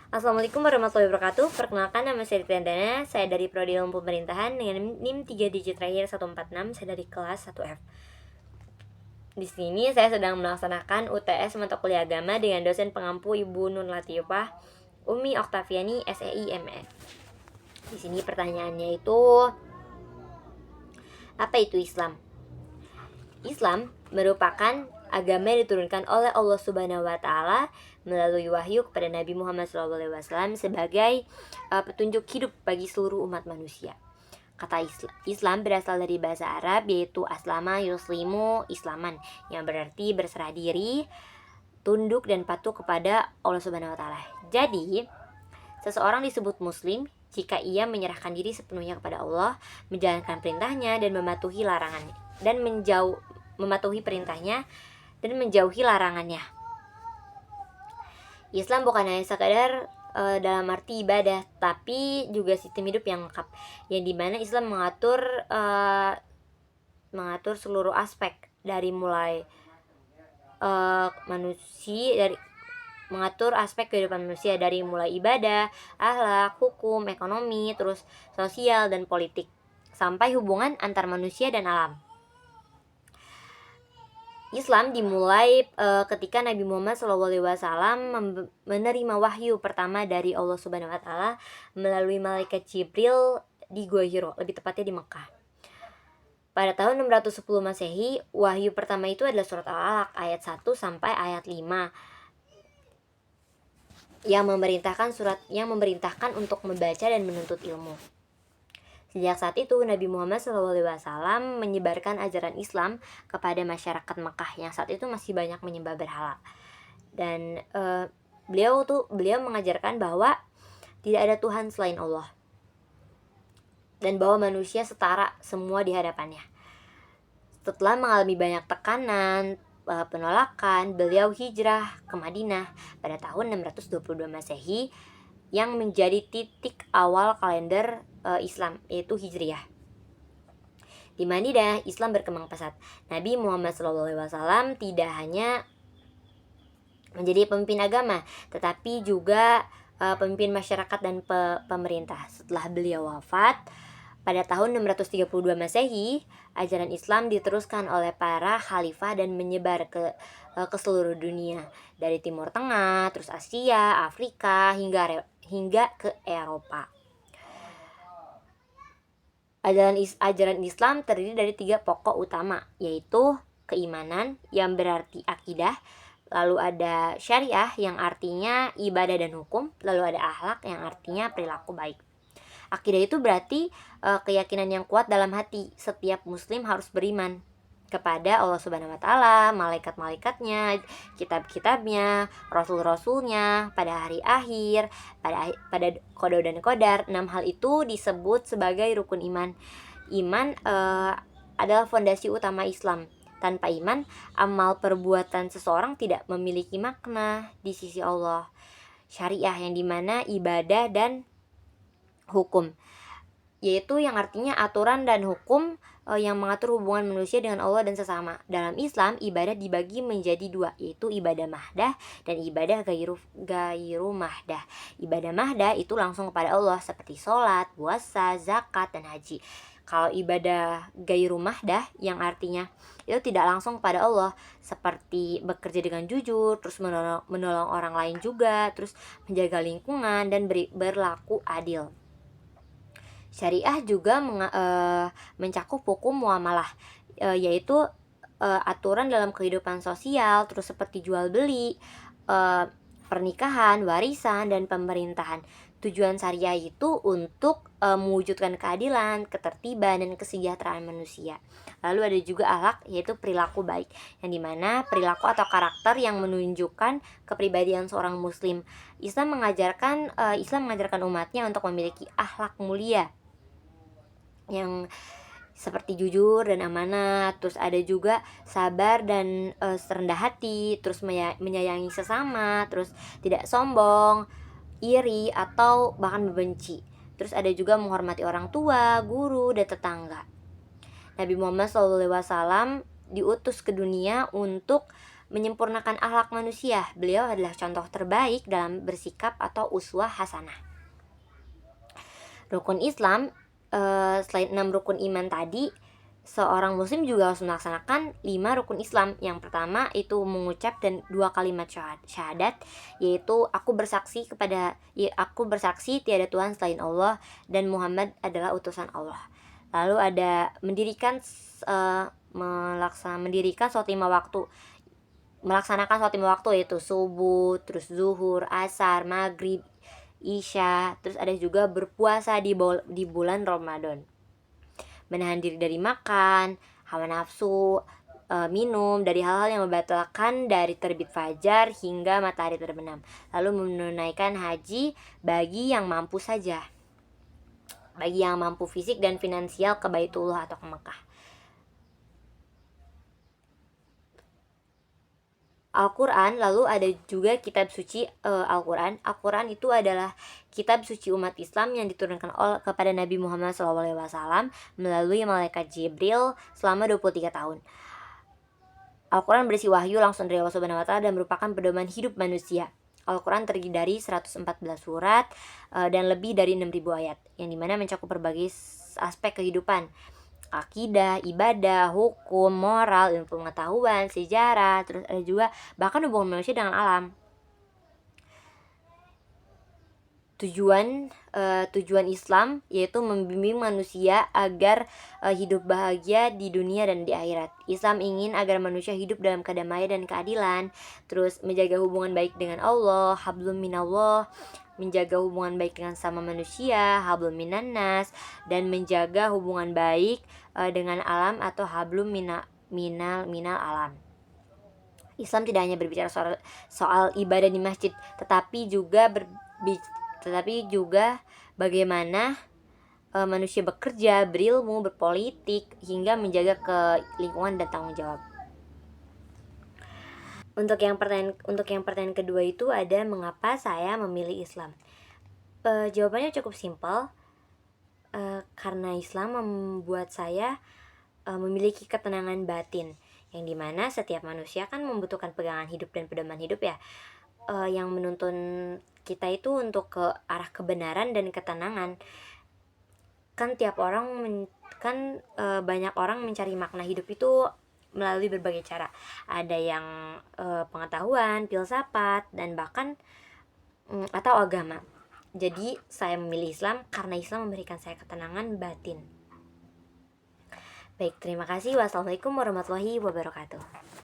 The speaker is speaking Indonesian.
Assalamualaikum warahmatullahi wabarakatuh. Perkenalkan, nama saya Ditandana. Saya dari Prodi Ilmu Pemerintahan dengan NIM 3 digit terakhir 146. Saya dari kelas 1F. Di sini saya sedang melaksanakan UTS mata kuliah agama dengan dosen pengampu Ibu Nur Latiufah Umi Oktaviani SEI ME. Di sini pertanyaannya itu, apa itu Islam? Islam merupakan agama yang diturunkan oleh Allah Subhanahu wa taala melalui wahyu kepada Nabi Muhammad SAW sebagai petunjuk hidup bagi seluruh umat manusia. Kata Islam berasal dari bahasa Arab, yaitu aslama yuslimu islaman, yang berarti berserah diri, tunduk dan patuh kepada Allah Subhanahu wa taala. Jadi, seseorang disebut muslim jika ia menyerahkan diri sepenuhnya kepada Allah, menjalankan perintahnya dan mematuhi larangannya, dan mematuhi perintahnya dan menjauhi larangannya. Islam bukan hanya sekadar dalam arti ibadah, tapi juga sistem hidup yang lengkap, yang dimana Islam mengatur seluruh aspek dari mulai mengatur aspek kehidupan manusia dari mulai ibadah, akhlak, hukum, ekonomi, terus sosial dan politik, sampai hubungan antar manusia dan alam. Islam dimulai ketika Nabi Muhammad SAW menerima wahyu pertama dari Allah Subhanahu Wa Taala melalui malaikat Jibril di Gua Hiro, lebih tepatnya di Mekah. Pada tahun 610 Masehi, wahyu pertama itu adalah surat Al-Alaq ayat 1 sampai ayat 5 yang memerintahkan untuk membaca dan menuntut ilmu. Sejak saat itu, Nabi Muhammad SAW menyebarkan ajaran Islam kepada masyarakat Mekah yang saat itu masih banyak menyembah berhala. Dan beliau mengajarkan bahwa tidak ada Tuhan selain Allah, dan bahwa manusia setara semua di hadapannya. Setelah mengalami banyak tekanan, penolakan, beliau hijrah ke Madinah pada tahun 622 Masehi yang menjadi titik awal kalender Islam, yaitu Hijriah. Di Madinah, Islam berkembang pesat. Nabi Muhammad SAW tidak hanya menjadi pemimpin agama, tetapi juga pemimpin masyarakat dan pemerintah. Setelah beliau wafat pada tahun 632 Masehi, ajaran Islam diteruskan oleh para khalifah dan menyebar ke seluruh dunia, dari Timur Tengah, terus Asia, Afrika, hingga ke Eropa. Ajaran Islam terdiri dari 3 pokok utama, yaitu keimanan yang berarti akidah, lalu ada syariah yang artinya ibadah dan hukum, lalu ada akhlak yang artinya perilaku baik. Akidah itu berarti keyakinan yang kuat dalam hati. Setiap muslim harus beriman kepada Allah Subhanahu wa taala, malaikat-malaikatnya, kitab-kitabnya, rasul-rasulnya, pada hari akhir, pada qada dan qadar. 6 hal itu disebut sebagai rukun iman. Iman adalah fondasi utama Islam. Tanpa iman, amal perbuatan seseorang tidak memiliki makna di sisi Allah. Syariah yang dimana ibadah dan hukum, yaitu yang artinya aturan dan hukum yang mengatur hubungan manusia dengan Allah dan sesama. Dalam Islam, ibadah dibagi menjadi 2, yaitu ibadah mahdah dan ibadah gairu mahdah. Ibadah mahdah itu langsung kepada Allah, seperti sholat, puasa, zakat, dan haji. Kalau ibadah gairu mahdah yang artinya itu tidak langsung kepada Allah, seperti bekerja dengan jujur, terus menolong orang lain juga, terus menjaga lingkungan dan berlaku adil. Syariah juga mencakup hukum muamalah, yaitu aturan dalam kehidupan sosial, terus seperti jual beli, pernikahan, warisan, dan pemerintahan. Tujuan syariah itu untuk mewujudkan keadilan, ketertiban, dan kesejahteraan manusia. Lalu ada juga akhlak, yaitu perilaku baik, yang dimana perilaku atau karakter yang menunjukkan kepribadian seorang muslim. Islam mengajarkan umatnya untuk memiliki akhlak mulia yang seperti jujur dan amanah, terus ada juga sabar dan serendah hati, terus menyayangi sesama, terus tidak sombong, iri, atau bahkan membenci. Terus ada juga menghormati orang tua, guru, dan tetangga. Nabi Muhammad SAW diutus ke dunia untuk menyempurnakan akhlak manusia. Beliau adalah contoh terbaik dalam bersikap atau uswah hasanah. Rukun Islam, selain 6 rukun iman tadi, seorang muslim juga harus melaksanakan 5 rukun Islam. Yang pertama itu mengucap dan 2 kalimat syahadat, yaitu aku bersaksi tiada Tuhan selain Allah dan Muhammad adalah utusan Allah. Lalu ada melaksanakan sholat 5 waktu, yaitu subuh, terus zuhur, asar, maghrib, isya. Terus ada juga berpuasa di bulan Ramadan, menahan diri dari makan, hawa nafsu, minum, dari hal-hal yang membatalkan dari terbit fajar hingga matahari terbenam. Lalu menunaikan haji bagi yang mampu saja, bagi yang mampu fisik dan finansial, ke Baitullah atau ke Mekah. Al-Quran, lalu ada juga kitab suci Al-Quran. Al-Quran itu adalah kitab suci umat Islam yang diturunkan kepada Nabi Muhammad SAW melalui malaikat Jibril selama 23 tahun. Al-Quran berisi wahyu langsung dari Allah Subhanahu wa Ta'ala dan merupakan pedoman hidup manusia. Al-Quran terdiri dari 114 surat dan lebih dari 6.000 ayat, yang dimana mencakup berbagai aspek kehidupan: akidah, ibadah, hukum, moral, ilmu pengetahuan, sejarah, terus ada juga bahkan hubungan manusia dengan alam. Tujuan Islam yaitu membimbing manusia agar hidup bahagia di dunia dan di akhirat. Islam ingin agar manusia hidup dalam kedamaian dan keadilan, terus menjaga hubungan baik dengan Allah, hablum minallah, menjaga hubungan baik dengan sama manusia, hablum minannas, dan menjaga hubungan baik dengan alam atau hablum minal alam. Islam tidak hanya berbicara soal ibadah di masjid, tetapi juga bagaimana manusia bekerja, berilmu, berpolitik, hingga menjaga lingkungan dan tanggung jawab. Untuk yang pertanyaan kedua itu ada mengapa saya memilih Islam. Jawabannya cukup simpel, karena Islam membuat saya memiliki ketenangan batin, yang dimana setiap manusia kan membutuhkan pegangan hidup dan pedoman hidup ya, yang menuntun kita itu untuk ke arah kebenaran dan ketenangan. Banyak orang mencari makna hidup itu melalui berbagai cara. Ada yang pengetahuan, filsafat, dan bahkan atau agama. Jadi saya memilih Islam karena Islam memberikan saya ketenangan batin. Baik, terima kasih. Wassalamualaikum warahmatullahi wabarakatuh.